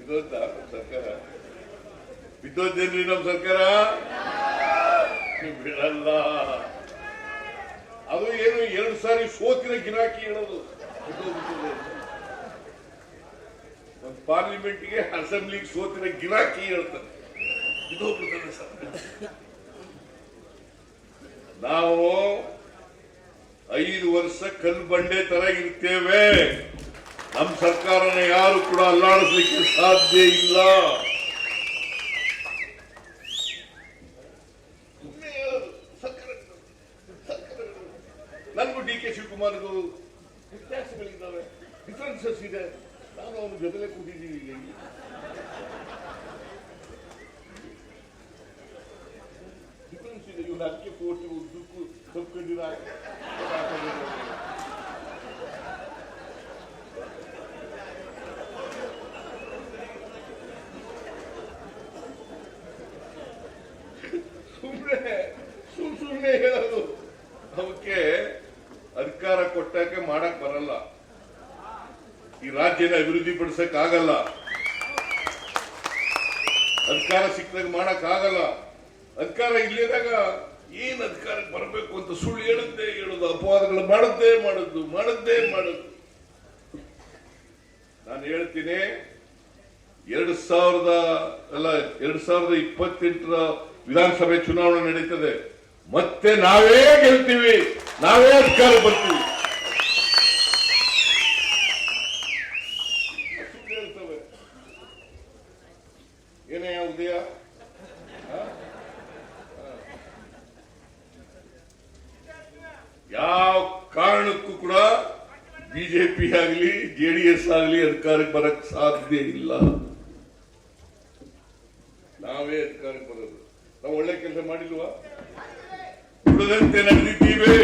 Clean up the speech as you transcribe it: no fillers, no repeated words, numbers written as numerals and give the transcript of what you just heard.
ಬಿದ್ದೋದ ಸರ್ಕಾರ, ಬಿದ್ದೋದೇನ್ರಿ ನಮ್ ಸರ್ಕಾರ? ಬಿಡಲ್ಲ. ಅದು ಏನು 2 ಸಾರಿ ಸೋತಿನ ಗಿರಾಕಿ ಹೇಳೋದು. ಒಂದು ಪಾರ್ಲಿಮೆಂಟ್ಗೆ ಅಸೆಂಬ್ಲಿಗೆ ಸೋತಿನ ಗಿರಾಕಿ ಹೇಳ್ತಾರೆ ಬಿದ್ದೋಗ್ಬಿಡ್ತಾರೆ ಸರ್. ನಾವು 5 ವರ್ಷ ಕಲ್ಲು ಬಂಡೆ ತರ ಇರ್ತೇವೆ. ನಮ್ಮ ಸರ್ಕಾರನ ಯಾರು ಕೂಡ ಅಲ್ಲಾಡಿಸ್ಲಿಕ್ಕೆ ಸಾಧ್ಯ ಇಲ್ಲ. ನನಗೂ ಡಿ.ಕೆ. ಶಿವಕುಮಾರ್ಗೂ ವ್ಯತ್ಯಾಸಗಳಿದ್ದಾವೆ, ಡಿಫರೆನ್ಸಸ್ ಇದೆ. ನಾನು ಅವನ ಜೊತೆಲೆ ಕೂತಿದ್ದೀವಿ. ಈಗ ಡಿಫರೆನ್ಸ್ ಇದೆ. ಇವ್ರು ಅದಕ್ಕೆ ಕೋಟಿ ಉದ್ದಕ್ಕೂ ತಪ್ಪಿಕೊಂಡಿರ ಸುಮ್ಮನೆ ಹೇಳೋದು. ಅವಕ್ಕೆ ಅಧಿಕಾರ ಕೊಟ್ಟಾಕೆ ಮಾಡಕ್ ಬರಲ್ಲ. ಈ ರಾಜ್ಯನ ಅಭಿವೃದ್ಧಿ ಪಡಿಸಕ್ ಆಗಲ್ಲ. ಅಧಿಕಾರ ಸಿಕ್ಕಿದಾಗ ಮಾಡಕ್ ಆಗಲ್ಲ. ಅಧಿಕಾರ ಇಲ್ಲಿದಾಗ ಏನ್ ಅಧಿಕಾರಕ್ಕೆ ಬರಬೇಕು ಅಂತ ಸುಳ್ಳು ಹೇಳೋದು, ಅಪವಾದಗಳು ಮಾಡದ್ದೇ ಮಾಡುದು. ನಾನು ಹೇಳ್ತೀನಿ, 2028ರ ವಿಧಾನಸಭೆ ಚುನಾವಣೆ ನಡೀತದೆ. ಮತ್ತೆ ನಾವೇ ಗೆಲ್ತೀವಿ, ನಾವೇ ಅಧಿಕಾರ ಬರ್ತೀವಿ. ಏನೇ ಉದಯ, ಯಾವ ಕಾರಣಕ್ಕೂ ಕೂಡ ಬಿಜೆಪಿ ಆಗಲಿ ಜೆಡಿಎಸ್ ಆಗಲಿ ಅಧಿಕಾರಕ್ಕೆ ಬರಕ್ ಸಾಧ್ಯ ಇಲ್ಲ. ನಾವೇ ಅಧಿಕಾರಕ್ಕೆ ಬರೋದು. ನಾವು ಒಳ್ಳೆ ಕೆಲಸ ಮಾಡಿಲ್ವಾ? ಉಳಿದಂತೆ ನಡೆದಿದ್ದೀವಿ.